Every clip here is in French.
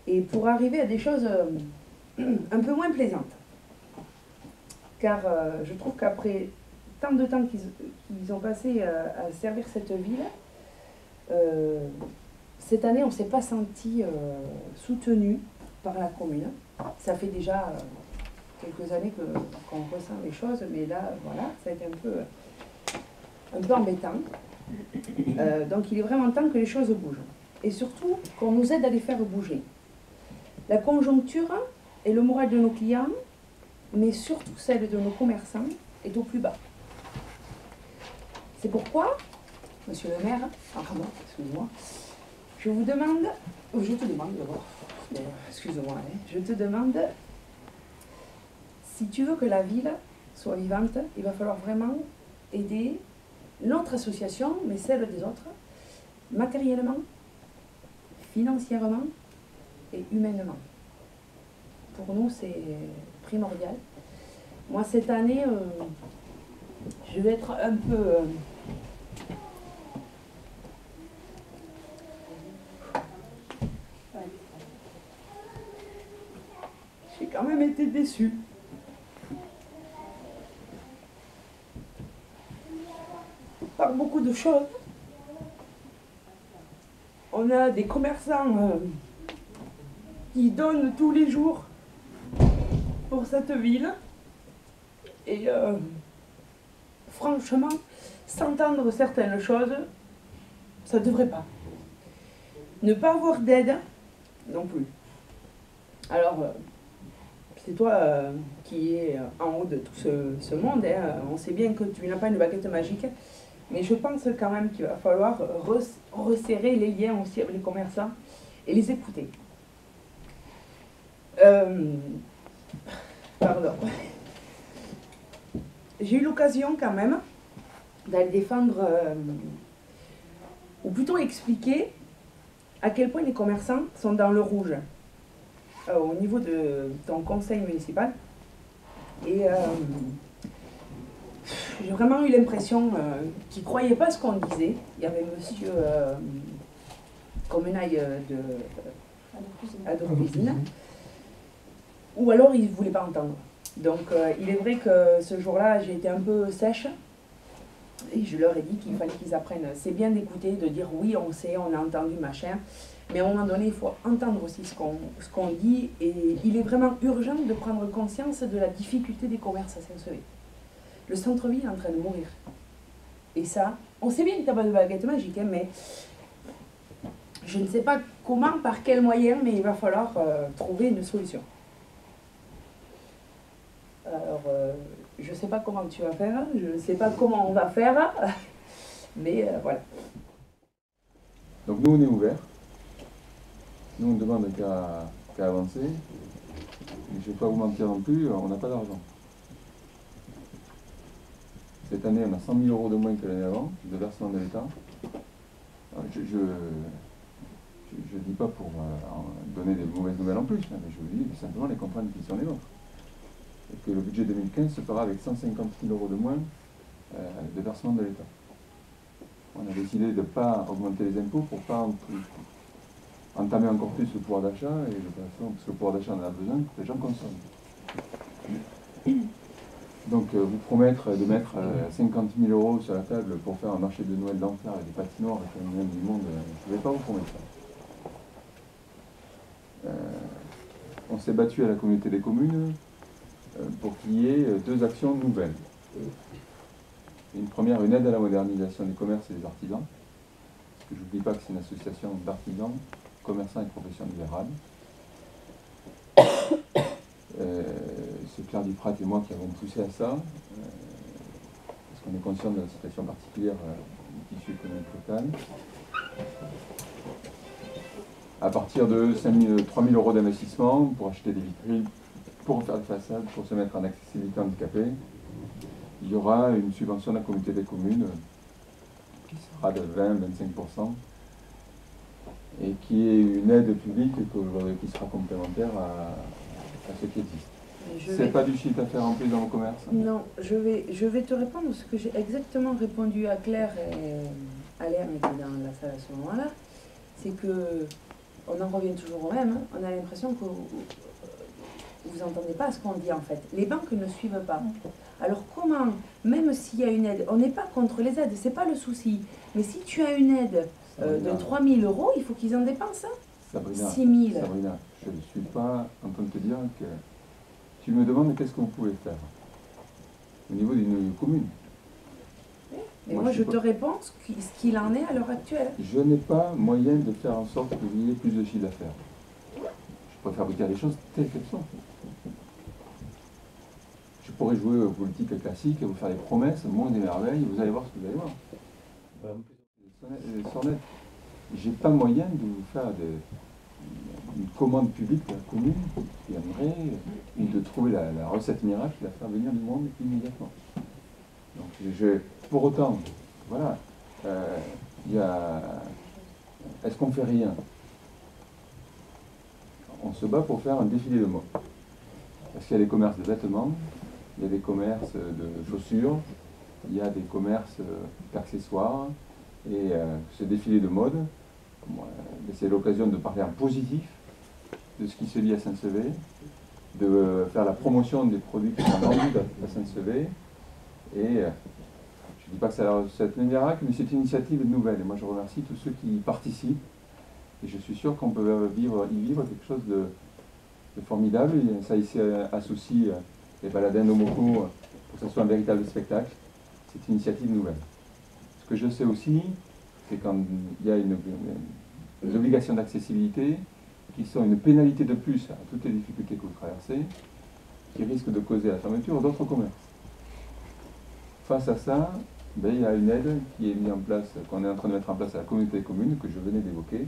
et pour arriver à des choses un peu moins plaisantes. Car je trouve qu'après tant de temps qu'ils ont passé à servir cette ville, cette année on ne s'est pas senti soutenu par la commune. Ça fait déjà quelques années qu'on ressent les choses, mais là, voilà, ça a été un peu embêtant. Donc il est vraiment temps que les choses bougent. Et surtout, qu'on nous aide à les faire bouger. La conjoncture et le moral de nos clients, mais surtout celle de nos commerçants, est au plus bas. C'est pourquoi, monsieur le maire, pardon, excusez-moi, je te demande d'abord, excuse-moi, je te demande, si tu veux que la ville soit vivante, il va falloir vraiment aider notre association, mais celle des autres, matériellement, financièrement et humainement. Pour nous, c'est primordial. Moi, cette année, je vais être un peu... j'ai quand même été déçue. Par beaucoup de choses. On a des commerçants qui donnent tous les jours pour cette ville. Et franchement, s'entendre certaines choses, ça ne devrait pas. Ne pas avoir d'aide, non plus. Alors, c'est toi qui es en haut de tout ce monde, hein. On sait bien que tu n'as pas une baguette magique, mais je pense quand même qu'il va falloir resserrer les liens aussi avec les commerçants et les écouter. Pardon. J'ai eu l'occasion quand même d'aller défendre, ou plutôt expliquer à quel point les commerçants sont dans le rouge au niveau de ton conseil municipal. Et j'ai vraiment eu l'impression qu'ils ne croyaient pas ce qu'on disait. Il y avait monsieur Comenaille de ou alors ils ne voulaient pas entendre. Donc il est vrai que ce jour-là, j'ai été un peu sèche et je leur ai dit qu'il fallait qu'ils apprennent. C'est bien d'écouter, de dire oui, on sait, on a entendu, machin, mais à un moment donné, il faut entendre aussi ce qu'on dit, et il est vraiment urgent de prendre conscience de la difficulté des commerces à Saint-Sevé. Le centre-ville est en train de mourir. Et ça, on sait bien que tu n'as pas de baguette magique, hein, mais je ne sais pas comment, par quel moyen, mais il va falloir trouver une solution. Alors, je ne sais pas comment tu vas faire, je ne sais pas comment on va faire, mais voilà. Donc nous, on est ouverts. Nous, on ne demande qu'à avancer. Et je ne vais pas vous mentir non plus, on n'a pas d'argent. Cette année, on a 100 000 € de moins que l'année avant, de versement de l'État. Je ne dis pas pour donner des mauvaises nouvelles en plus, mais je vous dis simplement les contraintes qui sont les nôtres. Et que le budget 2015 se fera avec 150 000 € de moins de versement de l'État. On a décidé de ne pas augmenter les impôts pour ne pas entamer encore plus le pouvoir d'achat, et de toute façon, parce que le pouvoir d'achat en a besoin pour que les gens consomment. Donc vous promettre de mettre 50 000 € sur la table pour faire un marché de Noël d'enfer et des patinoires avec le même du monde, je ne vais pas vous promettre ça. On s'est battu à la communauté des communes pour qu'il y ait 2 actions nouvelles. Une première, une aide à la modernisation des commerces et des artisans, parce que je n'oublie pas que c'est une association d'artisans, commerçants et professions libérales. C'est Claire Duprat et moi qui avons poussé à ça, parce qu'on est conscient de la situation particulière du tissu économique local. À partir de 3 000 € d'investissement pour acheter des vitrines, pour faire des façades, pour se mettre en accessibilité handicapée, il y aura une subvention de la communauté des communes qui sera de 20-25%, et qui est une aide publique qui sera complémentaire à ce qui existe. C'est pas du chiffre d'affaires en plus dans le commerce? Non, je vais te répondre ce que j'ai exactement répondu à Claire et à Léa, qui était dans la salle à ce moment-là. C'est que on en revient toujours au même, hein. On a l'impression que vous n'entendez pas ce qu'on dit en fait. Les banques ne suivent pas. Alors comment, même s'il y a une aide, on n'est pas contre les aides, c'est pas le souci. Mais si tu as une aide de 3 000 €, il faut qu'ils en dépensent. Sabrina, 6 000. Sabrina, je ne suis pas en train de te dire que tu me demandes qu'est-ce que vous pouvez faire au niveau d'une commune. Et moi je te réponds ce qu'il en est à l'heure actuelle. Je n'ai pas moyen de faire en sorte que vous ayez plus de chiffre d'affaires. Je préfère vous dire les choses telles qu'elles sont. Je pourrais jouer aux politiques classiques et vous faire des promesses, monde des merveilles, vous allez voir ce que vous allez voir. Les sornettes. J'ai pas moyen de vous faire une commande publique pour la commune qui aimerait, ou de trouver la recette miracle qui va faire venir du monde immédiatement. Donc, pour autant, voilà, est-ce qu'on fait rien? On se bat pour faire un défilé de mode. Parce qu'il y a des commerces de vêtements, il y a des commerces de chaussures, il y a des commerces d'accessoires, et ce défilé de mode, c'est l'occasion de parler en positif de ce qui se lie à Saint-Sevé, de faire la promotion des produits qui sont vendus à Saint-Sevé, et je ne dis pas que c'est un miracle, mais c'est une initiative nouvelle, et moi je remercie tous ceux qui y participent, et je suis sûr qu'on peut y vivre quelque chose de formidable, et ça ici associe les baladins d'Omoko pour que ce soit un véritable spectacle. C'est une initiative nouvelle. Ce que je sais aussi, c'est quand il y a des obligations d'accessibilité qui sont une pénalité de plus à toutes les difficultés que vous traversez, qui risquent de causer la fermeture d'autres commerces. Face à ça, il y a une aide qui est mise en place, qu'on est en train de mettre en place à la communauté des communes, que je venais d'évoquer.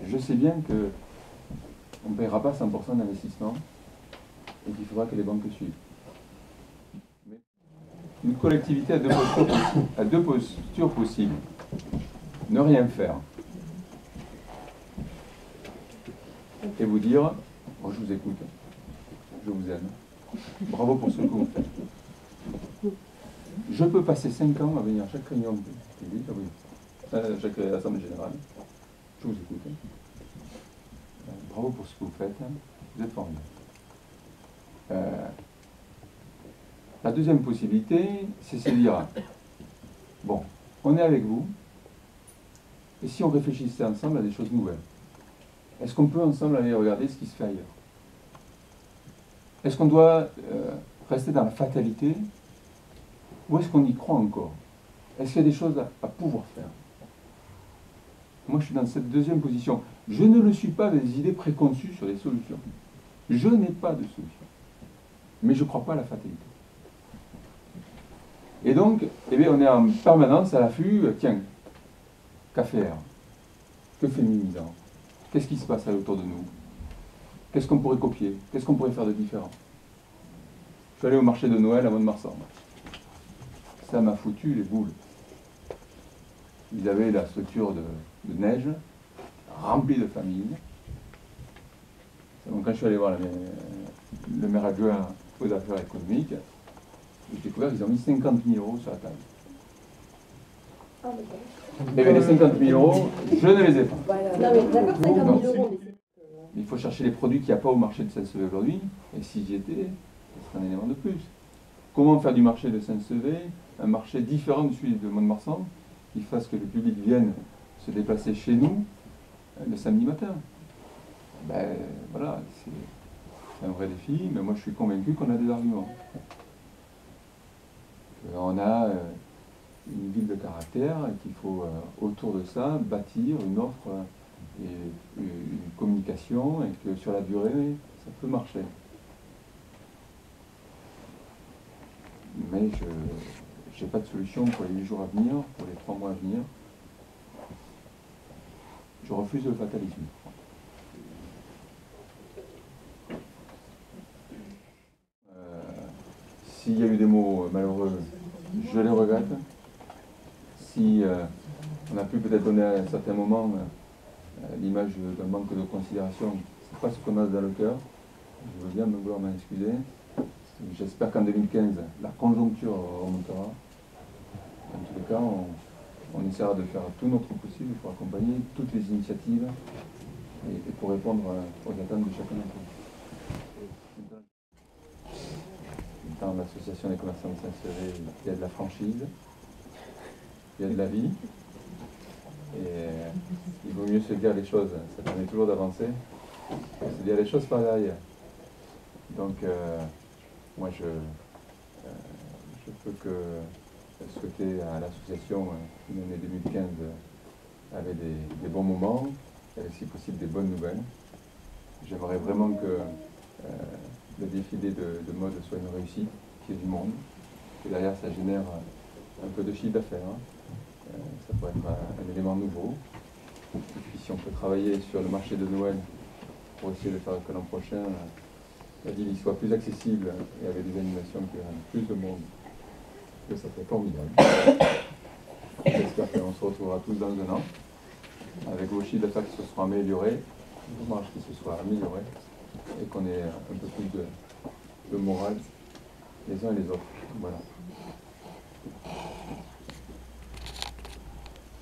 Je sais bien qu'on ne paiera pas 100% d'investissement et qu'il faudra que les banques suivent. Mais une collectivité a deux postures possibles. Ne rien faire et vous dire oh, je vous écoute, je vous aime, bravo pour ce que vous faites. Je peux passer 5 ans à venir à chaque réunion publique, chaque assemblée générale, je vous écoute, bravo pour ce que vous faites, vous êtes formidable. La deuxième possibilité, c'est se dire bon, on est avec vous, et si on réfléchissait ensemble à des choses nouvelles? Est-ce qu'on peut ensemble aller regarder ce qui se fait ailleurs? Est-ce qu'on doit rester dans la fatalité? Ou est-ce qu'on y croit encore? Est-ce qu'il y a des choses à pouvoir faire? Moi, je suis dans cette deuxième position. Je ne le suis pas des idées préconçues sur les solutions. Je n'ai pas de solution. Mais je ne crois pas à la fatalité. Et donc, eh bien, on est en permanence à l'affût, tiens, qu'a faire? Que fait Mimizan? Qu'est-ce qui se passe autour de nous? Qu'est-ce qu'on pourrait copier? Qu'est-ce qu'on pourrait faire de différent? Je suis allé au marché de Noël à Mont-de-Marsan. Ça m'a foutu les boules. Ils avaient la structure de neige, remplie de familles. Donc quand je suis allé voir le maire adjoint aux affaires économiques, j'ai découvert qu'ils ont mis 50 000 € sur la table. Et bien les 50 000 €, je ne les ai pas. D'accord, 50 000 €. Il faut chercher les produits qu'il n'y a pas au marché de Saint-Sevé aujourd'hui, et si j'y étais, ce serait un élément de plus. Comment faire du marché de Saint-Sevé un marché différent de celui de Mont-de-Marsan, qui fasse que le public vienne se déplacer chez nous le samedi matin? Ben voilà, c'est un vrai défi, mais moi je suis convaincu qu'on a des arguments. On a une ville de caractère et qu'il faut autour de ça bâtir une offre et une communication, et que sur la durée ça peut marcher. Mais je n'ai pas de solution pour les 8 jours à venir, pour les 3 mois à venir. Je refuse le fatalisme. S'il y a eu des mots malheureux, je les regrette. Si on a pu peut-être donner à un certain moment l'image d'un manque de considération, ce n'est pas ce qu'on a dans le cœur. Je veux bien me vouloir m'en excuser. J'espère qu'en 2015, la conjoncture remontera. En tous les cas, on essaiera de faire tout notre possible pour accompagner toutes les initiatives et pour répondre aux attentes de chacun d'entre nous. Dans l'association des commerçants de Saint-Céré, il y a de la franchise, il y a de la vie, et il vaut mieux se dire les choses, ça permet toujours d'avancer, se dire les choses par derrière. Donc, moi je peux que souhaiter à l'association une année 2015 avec des bons moments, avec si possible des bonnes nouvelles. J'aimerais vraiment que le défilé de mode soit une réussite, qu'il y ait du monde, que derrière ça génère un peu de chiffre d'affaires. Ça pourrait être un élément nouveau. Et puis si on peut travailler sur le marché de Noël pour essayer de faire que l'an prochain la ville soit plus accessible et avec des animations qui ramènent plus de monde, que ça serait formidable. J'espère qu'on se retrouvera tous dans un an, avec vos chiffres d'affaires qui se seront améliorés, vos marges qui se soient améliorées, et qu'on ait un peu plus de morale les uns et les autres. Voilà.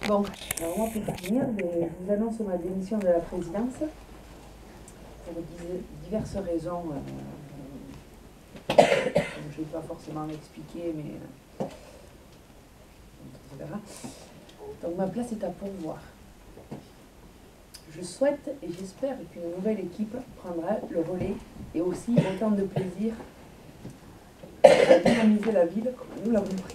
Bon, alors moi pour finir, je vous annonce ma démission de la présidence pour diverses raisons. Je ne vais pas forcément l'expliquer, mais on verra. Donc ma place est à pourvoir. Je souhaite et j'espère qu'une nouvelle équipe prendra le relais et aussi autant de plaisir à dynamiser la ville comme nous l'avons pris.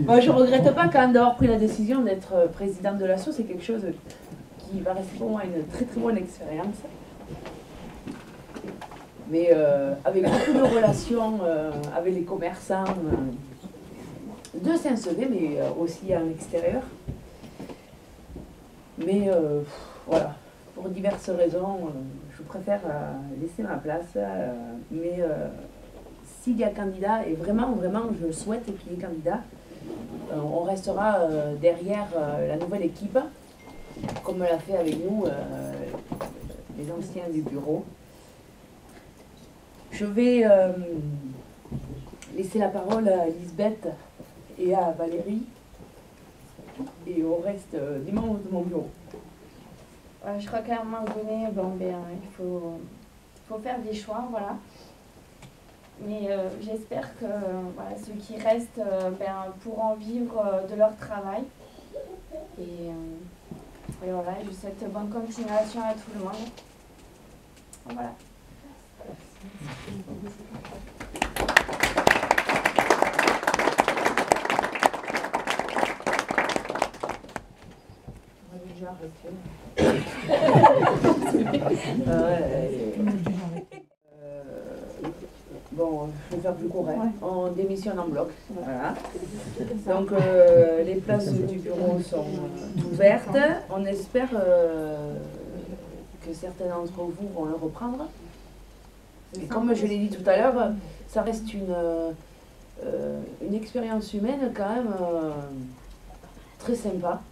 Moi, je ne regrette pas quand même d'avoir pris la décision d'être présidente de l'asso, c'est quelque chose qui va rester pour moi une très très bonne expérience. Mais avec beaucoup de relations avec les commerçants de Saint-Sevé, mais aussi à l'extérieur. Mais voilà, pour diverses raisons, je préfère laisser ma place. Mais s'il y a candidat, et vraiment, vraiment, je souhaite qu'il y ait candidat, on restera derrière la nouvelle équipe, comme l'a fait avec nous les anciens du bureau. Je vais laisser la parole à Lisbeth et à Valérie et au reste des membres de mon bureau. Je crois qu'à un moment donné, il faut faire des choix, voilà. Mais j'espère que voilà, ceux qui restent pourront vivre de leur travail. Et voilà, je souhaite bonne continuation à tout le monde. Voilà. Bon, je vais faire plus court. Hein. On démissionne en bloc. Voilà. Donc les places du bureau sont ouvertes. On espère que certains d'entre vous vont le reprendre. Et comme je l'ai dit tout à l'heure, ça reste une expérience humaine quand même très sympa.